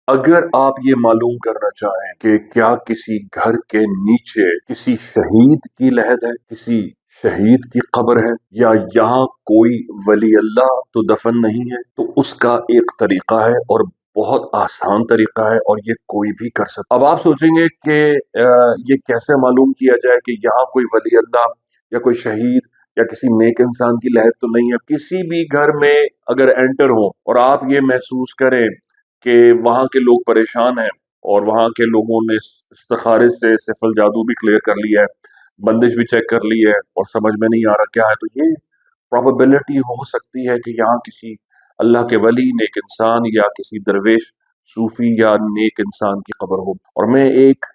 अगर आप ये मालूम करना चाहें कि क्या किसी घर के नीचे किसी शहीद की लहद है, किसी शहीद की कब्र है, या यहाँ कोई वली अल्लाह तो दफन नहीं है, तो उसका एक तरीका है और बहुत आसान तरीका है और ये कोई भी कर सकता। अब आप सोचेंगे कि ये कैसे मालूम किया जाए कि यहाँ कोई वली अल्लाह या कोई शहीद या किसी नेक इंसान की लहद तो नहीं है। किसी भी घर में अगर एंटर हो और आप ये महसूस करें कि वहाँ के लोग परेशान हैं और वहाँ के लोगों ने इस्तिखारे से सिफल जादू भी क्लियर कर लिया है, बंदिश भी चेक कर ली है और समझ में नहीं आ रहा क्या है, तो ये प्रोबेबिलिटी हो सकती है कि यहाँ किसी अल्लाह के वली, नेक इंसान या किसी दरवेश, सूफी या नेक इंसान की कब्र हो। और मैं एक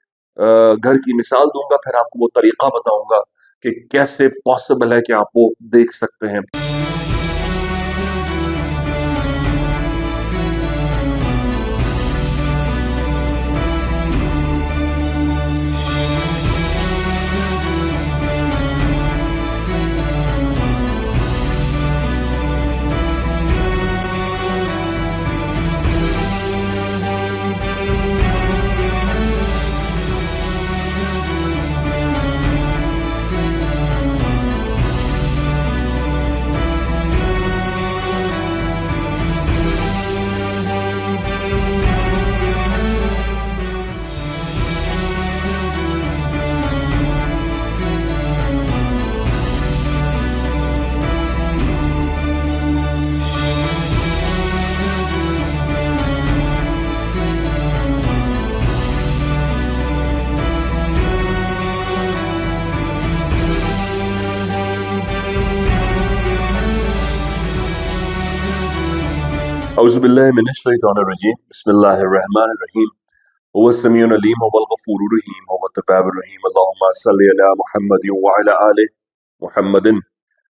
घर की मिसाल दूंगा, फिर आपको वो तरीका बताऊंगा कि कैसे पॉसिबल है कि आप वो देख सकते हैं। औज़ुबिल्लाहि मिनश्शैतानिर्रजीम, बिस्मिल्लाहिर्रहमानिर्रहीम, हुवस्समीउल अलीम, हुवल गफूरुर रहीम, हुवत तव्वाबुर रहीम, अल्लाहुम्मा सल्लि अला मुहम्मदिन व अला आलि मुहम्मदिन।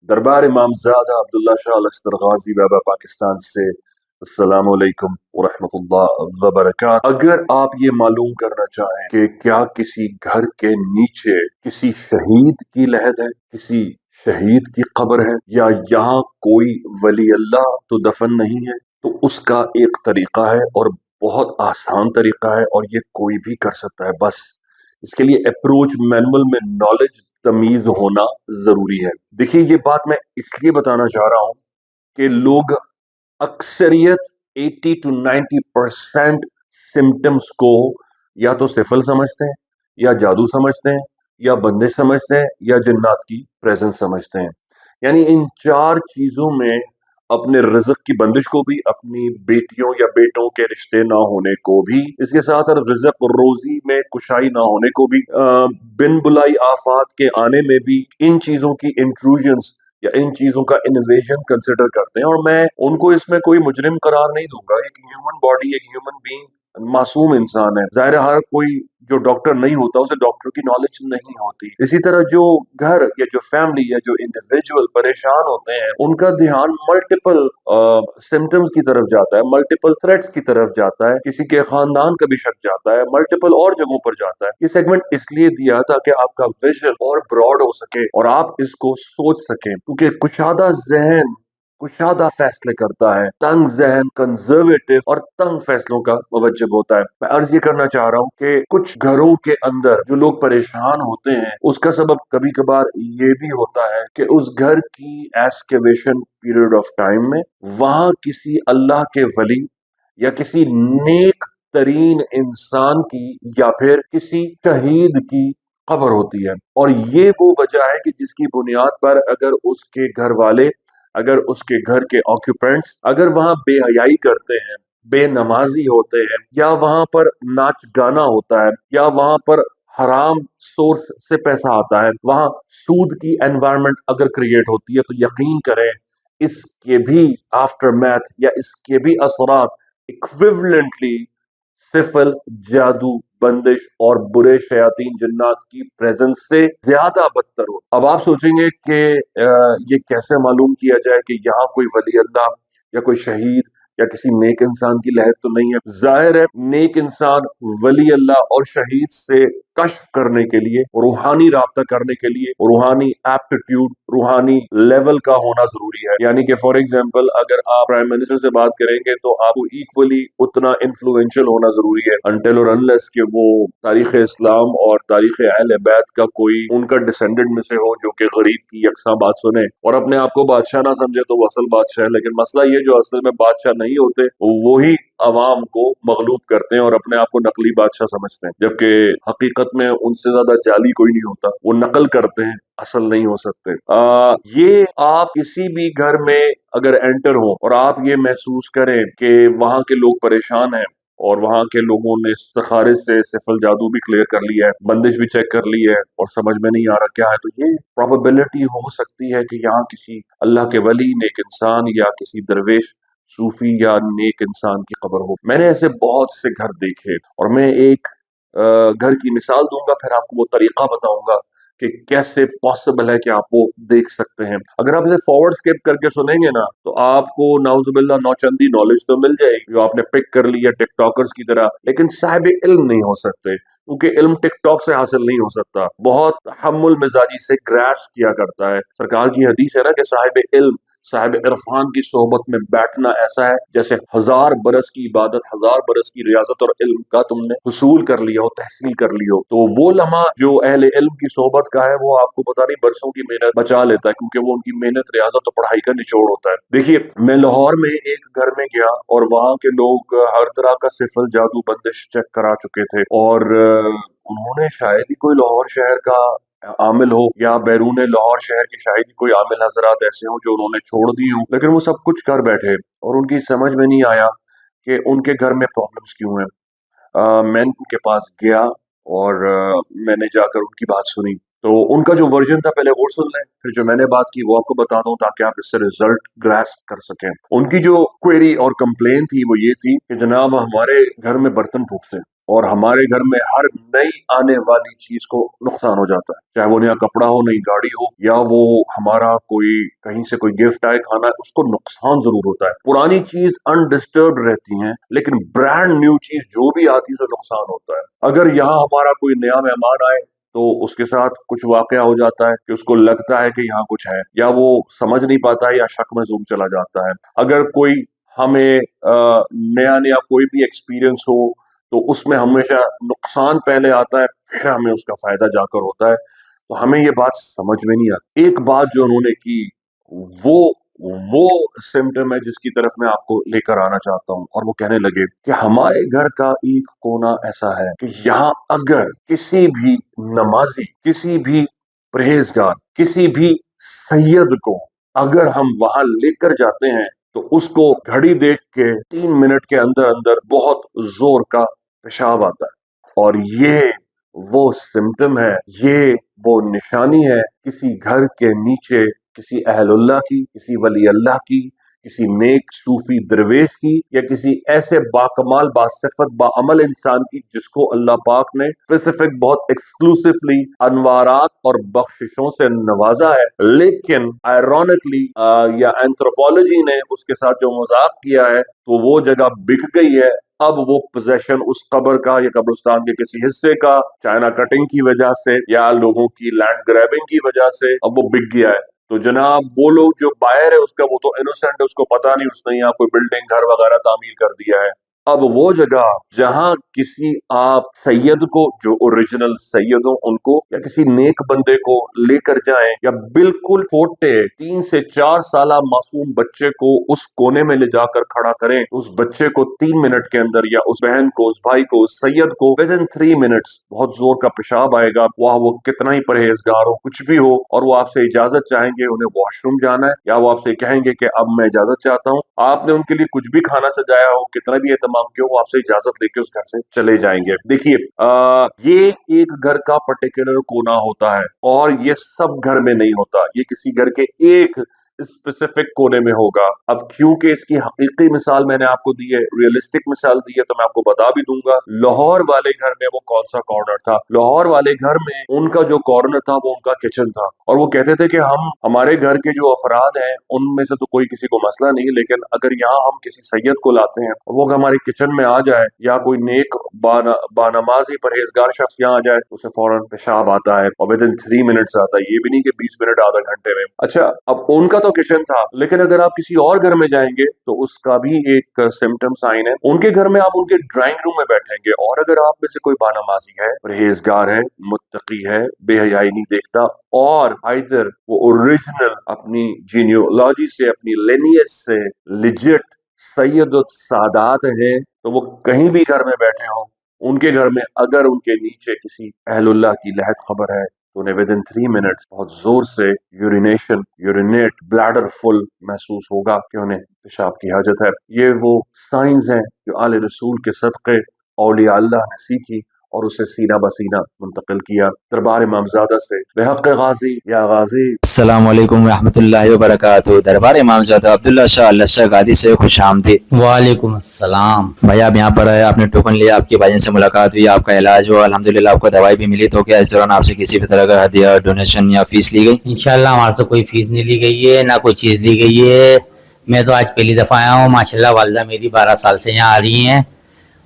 दरबार इमामज़ादा अब्दुल्ला शाह अलअस्कर गाजी बाबा पाकिस्तान से अस्सलामु अलैकुम व रहमतुल्लाह व बरकातहू। अगर आप ये मालूम करना चाहें कि क्या किसी घर के नीचे किसी शहीद की लहद है, किसी शहीद की कब्र है, या यहाँ कोई वली अल्लाह तो दफन नहीं है, तो उसका एक तरीका है और बहुत आसान तरीका है और ये कोई भी कर सकता है। बस इसके लिए अप्रोच मैनुअल में नॉलेज, तमीज होना जरूरी है। देखिए, ये बात मैं इसलिए बताना चाह रहा हूं कि लोग अक्सरियत 80 to 90% सिम्टम्स को या तो सिफल समझते हैं, या जादू समझते हैं, या बंदिश समझते हैं, या जिन्नात की प्रेजेंस समझते हैं। यानी इन चार चीजों में अपने रिज़्क की बंदिश को भी, अपनी बेटियों या बेटों के रिश्ते ना होने को भी, इसके साथ और रिज़्क रोजी में कुशाई ना होने को भी, बिन बुलाई आफात के आने में भी इन चीजों की इंट्रूजन्स या इन चीजों का इन्वेजन कंसिडर करते हैं। और मैं उनको इसमें कोई मुजरिम करार नहीं दूंगा। एक ह्यूमन बॉडी, एक ह्यूमन बीइंग मासूम इंसान है। ज़ाहिर है हर कोई जो डॉक्टर नहीं होता उसे डॉक्टर की नॉलेज नहीं होती। इसी तरह जो घर या जो फैमिली या जो इंडिविजुअल परेशान होते हैं, उनका ध्यान मल्टीपल सिम्टम्स की तरफ जाता है, मल्टीपल थ्रेट्स की तरफ जाता है, किसी के खानदान का भी शक जाता है, मल्टीपल और जगहों पर जाता है। ये सेगमेंट इसलिए दिया ताकि आपका विजन और ब्रॉड हो सके और आप इसको सोच सकें, क्योंकि कुशादा जहन कुशादा फैसले करता है, तंग जहन कंजर्वेटिव और तंग फैसलों का मुवज्जब होता है। मैं अर्ज ये करना चाह रहा हूँ कि कुछ घरों के अंदर जो लोग परेशान होते हैं, उसका सबब कभी कभार ये भी होता है कि उस घर की एस्केवेशन पीरियड ऑफ टाइम में वहां किसी अल्लाह के वली या किसी नेक तरीन इंसान की या फिर किसी शहीद की खबर होती है। और ये वो वजह है कि जिसकी बुनियाद पर अगर उसके घर वाले, अगर उसके घर के ऑक्यूपेंट्स अगर वहां बेहयाई करते हैं, बेनमाजी होते हैं, या वहां पर नाच गाना होता है, या वहां पर हराम सोर्स से पैसा आता है, वहां सूद की एनवायरनमेंट अगर क्रिएट होती है, तो यकीन करें इसके भी आफ्टर मैथ या इसके भी असरात इक्विवेलेंटली सिफल, जादू, बंदिश और बुरे शयातीन जिन्नात की प्रेजेंस से ज्यादा बदतर हो। अब आप सोचेंगे कि ये कैसे मालूम किया जाए कि यहाँ कोई वली अल्लाह या कोई शहीद یا کسی نیک انسان کی لہر تو نہیں ہے. ظاہر ہے نیک انسان ولی اللہ اور شہید سے کشف کرنے کے لیے، روحانی رابطہ کرنے کے لیے روحانی ایپٹیٹیوڈ، روحانی لیول کا ہونا ضروری ہے. یعنی کہ فار ایگزامپل اگر آپ پرائم منسٹر سے بات کریں گے تو آپ کو ایکولی اتنا انفلوئنشل ہونا ضروری ہے انٹل اور انلیس کہ وہ تاریخ اسلام اور تاریخ اہل بیت کا کوئی ان کا ڈسینڈنٹ میں سے ہو جو کہ غریب کی یکساں بات سنے اور اپنے آپ کو بادشاہ نہ سمجھے تو وہ اصل بادشاہ ہے. لیکن مسئلہ یہ جو اصل میں بادشاہ نہیں ہوتے وہی عوام کو مغلوب کرتے ہیں اور اپنے آپ کو نقلی بادشاہ سمجھتے ہیں، جبکہ حقیقت میں ان سے زیادہ جعلی کوئی نہیں ہوتا. وہ نقل کرتے ہیں، اصل نہیں ہو سکتے. یہ آپ کسی بھی گھر میں اگر انٹر ہوں اور آپ یہ محسوس کریں کہ وہاں کے لوگ پریشان ہیں اور وہاں کے لوگوں نے استخارے سے صرف الجادو بھی کلیئر کر لیا ہے، بندش بھی چیک کر لی ہے اور سمجھ میں نہیں آ رہا کیا ہے، تو یہ پروبیبلٹی ہو سکتی ہے کہ یہاں کسی اللہ کے ولی، نیک انسان یا کسی درویش، صوفی یا نیک انسان کی قبر ہو. میں نے ایسے بہت سے گھر دیکھے اور میں ایک گھر کی مثال دوں گا، پھر آپ کو وہ طریقہ بتاؤں گا کہ کیسے پاسبل ہے کہ آپ وہ دیکھ سکتے ہیں. اگر آپ اسے فارورڈ اسکیپ کر کے سنیں گے نا تو آپ کو نعوذ باللہ نوچندی نالج تو مل جائے گی جو آپ نے پک کر لی ہے ٹک ٹاکرز کی طرح، لیکن صاحب علم نہیں ہو سکتے کیونکہ علم ٹک ٹاک سے حاصل نہیں ہو سکتا. بہت تحمل مزاجی سے گریس کیا کرتا ہے. سرکار کی حدیث ہے نا کہ صاحب علم، صاحب عرفان کی صحبت میں بیٹھنا ایسا ہے جیسے 1000 برس کی عبادت، 1000 برس کی ریاضت اور علم کا تم نے حصول کر لیا ہو، تحصیل کر لی ہو. تو وہ لمحہ جو اہل علم کی صحبت کا ہے وہ آپ کو پتہ نہیں برسوں کی محنت بچا لیتا ہے، کیونکہ وہ ان کی محنت، ریاضت اور پڑھائی کا نچوڑ ہوتا ہے. دیکھیے میں لاہور میں ایک گھر میں گیا اور وہاں کے لوگ ہر طرح کا سفل جادو بندش چیک کرا چکے تھے اور انہوں نے شاید ہی کوئی لاہور شہر کا عامل ہو یا بیرون لاہور شہر کے شاید ہی کوئی عامل حضرات ایسے ہوں جو انہوں نے چھوڑ دی ہوں، لیکن وہ سب کچھ کر بیٹھے اور ان کی سمجھ میں نہیں آیا کہ ان کے گھر میں پرابلمس کیوں ہیں. میں ان کے پاس گیا اور میں نے جا کر ان کی بات سنی. تو ان کا جو ورژن تھا پہلے وہ سن لیں، پھر جو میں نے بات کی وہ آپ کو بتا دوں تاکہ آپ اس سے ریزلٹ گراسپ کر سکیں. ان کی جو کوئری اور کمپلین تھی وہ یہ تھی کہ جناب ہمارے گھر میں برتن پھوٹتے ہیں اور ہمارے گھر میں ہر نئی آنے والی چیز کو نقصان ہو جاتا ہے، چاہے وہ نیا کپڑا ہو، نئی گاڑی ہو، یا وہ ہمارا کوئی کہیں سے کوئی گفٹ آئے کھانا ہے، اس کو نقصان ضرور ہوتا ہے. پرانی چیز انڈسٹربڈ رہتی ہیں لیکن برانڈ نیو چیز جو بھی آتی ہے تو نقصان ہوتا ہے. اگر یہاں ہمارا کوئی نیا مہمان آئے تو اس کے ساتھ کچھ واقعہ ہو جاتا ہے کہ اس کو لگتا ہے کہ یہاں کچھ ہے، یا وہ سمجھ نہیں پاتا ہے یا شک میں ضرور چلا جاتا ہے. اگر کوئی ہمیں نیا نیا کوئی بھی ایکسپیرئنس ہو تو اس میں ہمیشہ نقصان پہلے آتا ہے پھر ہمیں اس کا فائدہ جا کر ہوتا ہے. تو ہمیں یہ بات سمجھ میں نہیں آتی. ایک بات جو انہوں نے کی وہ سمٹم ہے جس کی طرف میں آپ کو لے کر آنا چاہتا ہوں، اور وہ کہنے لگے کہ ہمارے گھر کا ایک کونا ایسا ہے کہ یہاں اگر کسی بھی نمازی، کسی بھی پرہیزگار، کسی بھی سید کو اگر ہم وہاں لے کر جاتے ہیں تو اس کو گھڑی دیکھ کے 3 منٹ کے اندر اندر بہت زور کا پیشاب آتا ہے. اور یہ وہ سمٹم ہے، یہ وہ نشانی ہے کسی گھر کے نیچے کسی اہل اللہ کی، کسی ولی اللہ کی، کسی نیک صوفی درویش کی، یا کسی ایسے باکمال، باصفت، باعمل انسان کی جس کو اللہ پاک نے اسپیسیفک بہت ایکسکلوسیولی انوارات اور بخششوں سے نوازا ہے. لیکن آئرونکلی یا اینتھروپولوجی نے اس کے ساتھ جو مذاق کیا ہے تو وہ جگہ بک گئی ہے. اب وہ پوزیشن اس قبر کا یا قبرستان کے کسی حصے کا چائنا کٹنگ کی وجہ سے یا لوگوں کی لینڈ گریبنگ کی وجہ سے اب وہ بک گیا ہے. تو جناب وہ لوگ جو بائر ہے اس کا وہ تو انوسنٹ ہے، اس کو پتا نہیں اس نے یہاں کوئی بلڈنگ گھر وغیرہ تعمیر کر دیا ہے. اب وہ جگہ جہاں کسی آپ سید کو جو اوریجنل سید ہوں ان کو یا کسی نیک بندے کو لے کر جائیں یا بالکل چھوٹے 3 سے 4 سالہ معصوم بچے کو اس کونے میں لے جا کر کھڑا کریں، اس بچے کو 3 منٹ کے اندر یا اس بہن کو، اس بھائی کو، اس سید کو within 3 منٹس بہت زور کا پیشاب آئے گا، وہ کتنا ہی پرہیزگار ہو، کچھ بھی ہو، اور وہ آپ سے اجازت چاہیں گے، انہیں واش روم جانا ہے، یا وہ آپ سے کہیں گے کہ اب میں اجازت چاہتا ہوں. آپ نے ان کے لیے کچھ بھی کھانا سجایا ہو، کتنا بھی اہتمام کیا ہو، وہ آپ سے اجازت لے کے اس گھر سے چلے جائیں گے. دیکھیے یہ ایک گھر کا پرٹیکولر کونا ہوتا ہے اور یہ سب گھر میں نہیں ہوتا. یہ کسی گھر کے ایک स्पेसिफिक कोने में होगा। अब क्योंकि इसकी हकीकी मिसाल मैंने आपको दी है, रियलिस्टिक मिसाल दी है, तो मैं आपको बता भी दूंगा लाहौर वाले घर में वो कौन सा कॉर्नर था। लाहौर वाले घर में उनका जो कॉर्नर था वो उनका किचन था, और वो कहते थे कि हमारे घर के जो अफराद हैं उनमें से तो कोई किसी को मसला नहीं, लेकिन अगर यहाँ हम किसी सैयद को लाते हैं वो हमारे किचन में आ जाए, या कोई नेक बानमाजी परहेजगार शख्स यहाँ आ जाए, उसे फौरन पेशाब आता है और विद इन 3 मिनट्स आता है, ये भी नहीं कि 20 मिनट आधा घंटे में। अच्छा, अब उनका तो किचन था, लेकिन अगर आप किसी और घर में जाएंगे तो उसका भी एक सिम्टम साइन है। उनके घर में आप उनके ड्राइंग रूम में बैठेंगे, और अगर आप में से कोई बानमाजी है, परहेजगार है, मुत्तकी है, बेहयाई नहीं देखता, और आइदर वो ओरिजिनल अपनी जीनियोलॉजी से, अपनी लिनियज से लिजिट सैयद सादात है, तो वो कहीं भी घर में बैठे हों, उनके घर में अगर उनके नीचे किसी अहलुल्लाह की लहद खबर है तो उन्हें विद इन 3 मिनट्स बहुत जोर से यूरिनेट ब्लैडर फुल महसूस होगा कि उन्हें पेशाब की हाजत है। ये वो साइंस हैं जो आले रसूल के सदक़े औलिया अल्लाह ने सीखी और उसे सीना बसीना मुंतकिल किया दरबार इमामजादा से। बेहक़ गाजी या गाजी। अस्सलामु अलैकुम रहमतुल्लाहि व बरकातुहू। दरबार इमामजादा अब्दुल्ला शाह अल्लाह शाह गादी से खुश आमदीद। वालेकुम अस्सलाम। भाई आप यहाँ पर आए, आपने टोकन लिया, आपके भाईजान से मुलाकात हुई, आपका इलाज हुआ, अल्हम्दुलिल्लाह आपको दवाई भी मिली, तो क्या इस दौरान आपसे किसी भी तरह का हदिया, डोनेशन या फीस ली गई? इंशाल्लाह हमारे से कोई फीस नहीं ली गई है, ना कोई चीज़ ली गई है। मैं तो आज पहली दफ़ा आया हूँ। माशाल्लाह वालिदा मेरी 12 साल से यहाँ आ रही हैं,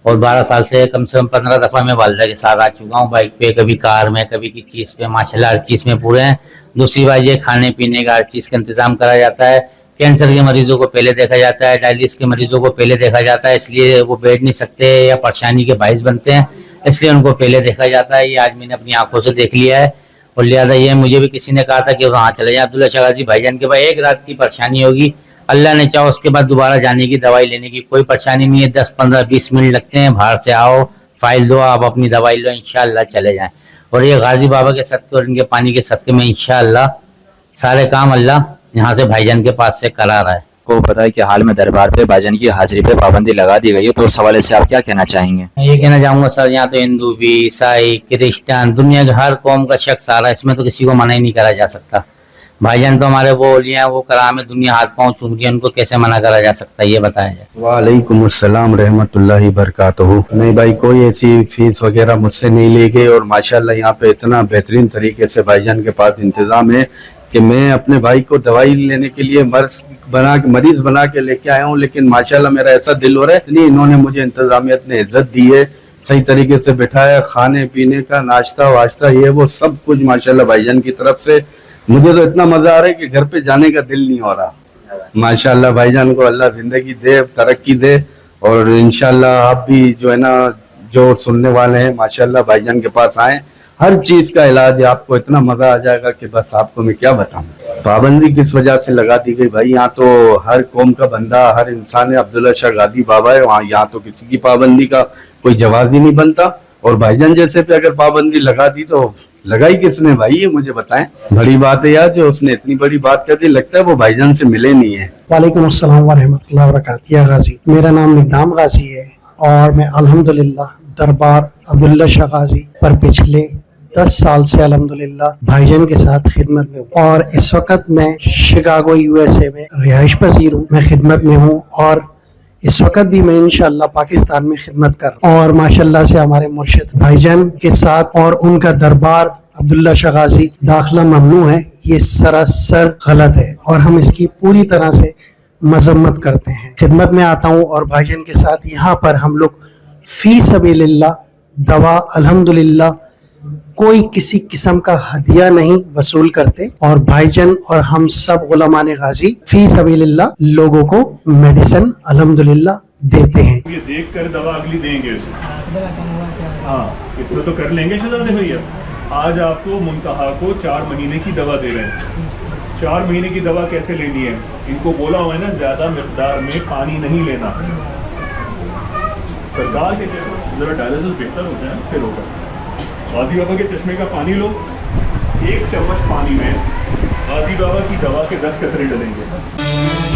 और 12 साल से कम 15 दफ़ा मैं वालिदा के साथ आ चुका हूँ, बाइक पे, कभी कार में, कभी किसी चीज़ पे। माशाल्लाह हर चीज़ में पूरे हैं। दूसरी बात ये, खाने पीने का हर चीज़ का इंतज़ाम करा जाता है। कैंसर के मरीजों को पहले देखा जाता है, डायलिसिस के मरीजों को पहले देखा जाता है, इसलिए वो बैठ नहीं सकते या परेशानी के बाइस बनते हैं, इसलिए उनको पहले देखा जाता है। ये आज मैंने अपनी आंखों से देख लिया है, और लिहाजा ये मुझे भी किसी ने कहा था कि वहाँ चले जाए अब्दुल्ला शाह गाजी भाईजान के भाई, एक रात की परेशानी होगी, अल्लाह ने चाहो उसके बाद दोबारा जाने की, दवाई लेने की कोई परेशानी नहीं है। 10, 15, 20 मिनट लगते हैं। बाहर से आओ, फाइल दो, आप अपनी दवाई लो, इंशाअल्लाह चले जाएं। और ये गाजी बाबा के सदक़े और इनके पानी के सदक़े में इंशाअल्लाह सारे काम अल्लाह यहाँ से भाईजान के पास से करा रहा है। को पता है कि हाल में दरबार पे भाईजान की हाजिरी पे पाबंदी लगा दी गई है, तो उस हवाले से आप क्या कहना चाहेंगे? मैं ये कहना चाहूँगा सर, यहाँ तो हिंदू भी, ईसाई, क्रिश्चियन, दुनिया के हर कौम का शख्स आ रहा है, इसमें तो किसी को मना ही नहीं करा जा सकता। भाईजान तो हमारे वो ओलिया हैं, वो कराम है, दुनिया हाथ पांव चूम रही है, उनको कैसे मना करा जा सकता है, ये बताया जाए। वालेकुम अस्सलाम रहमतुल्लाहि बरकातुहू। नहीं भाई, कोई ऐसी फीस वगैरह मुझसे नहीं ली गई, और माशाल्लाह यहाँ पे इतना बेहतरीन तरीके से भाईजान के पास इंतज़ाम है कि मैं अपने भाई को दवाई लेने के लिए मरीज बना के लेके आया हूँ, लेकिन माशाल्लाह मेरा ऐसा दिल हो रहा है, इसलिए इन्होंने मुझे इंतजामियत ने इज्जत दी है, सही तरीके से बिठाया, खाने पीने का नाश्ता वाश्ता ये वो सब कुछ माशाल्लाह भाईजान की तरफ से। मुझे तो इतना मजा आ रहा है कि घर पे जाने का दिल नहीं हो रहा। माशाल्लाह भाईजान को अल्लाह जिंदगी दे, तरक्की दे, और इंशाल्लाह आप भी जो है ना, जो सुनने वाले हैं, माशाल्लाह भाईजान के पास आए, हर चीज का इलाज है, आपको इतना मजा आ जाएगा कि बस आपको मैं क्या बताऊं। पाबंदी किस वजह से लगा दी गई भाई? यहाँ तो हर कौम का बंदा, हर इंसान है, अब्दुल्ला शाह गादी बाबा है वहाँ, यहाँ तो किसी की पाबंदी का कोई जवाब ही नहीं बनता। और भाईजान जैसे पे अगर पाबंदी लगा दी तो लगाई किसने भाई, ये मुझे बताएं। बड़ी बात है यार, जो उसने इतनी बड़ी बात कर दी, लगता है वो भाईजान से मिले नहीं है। वालेकुम अस्सलाम व रहमतुल्लाहि व बरकातुहू। या गाजी, मेरा नाम निकदाम गाजी है, और मैं अल्हम्दुलिल्लाह दरबार अब्दुल्ला शाह गाजी पर पिछले 10 साल से अल्हम्दुलिल्लाह भाईजान के साथ खिदमत में हूँ, और इस वक्त मैं शिकागो USA में रिहाइश पजीर हूँ, मैं खिदमत में हूँ, और इस वक्त भी मैं इंशाअल्लाह पाकिस्तान में खिदमत कर रहा हूँ। और माशाअल्लाह से हमारे मुर्शिद भाईजान के साथ और उनका दरबार अब्दुल्ला शाह गाजी दाखिला ममनू है, ये सरासर गलत है, और हम इसकी पूरी तरह से मजम्मत करते हैं। खिदमत में आता हूँ, और भाईजान के साथ यहाँ पर हम लोग फी सबीलिल्लाह दवा अल्हम्दुलिल्लाह कोई किसी किस्म का हदिया नहीं वसूल करते, और भाईजान और हम सब गुलामान गाजी फी सबीलिल्लाह लोगों को मेडिसिन अल्हम्दुलिल्लाह देते हैं। ये देख कर दवा अगली देंगे उसे। हाँ, इतना तो कर लेंगे शहजादे भैया। आज आपको मुंतहा को 4 महीने की दवा दे रहे हैं। 4 महीने की दवा कैसे लेनी है? इनको बोला हुआ है ना, ज्यादा मिकदार में पानी नहीं लेना। सरकार के जरा डायलिसिस बेहतर होता है, फिर होगा। गाजी बाबा के चश्मे का पानी लो, 1 चम्मच पानी में गाजी बाबा की दवा के 10 कतरे डलेंगे।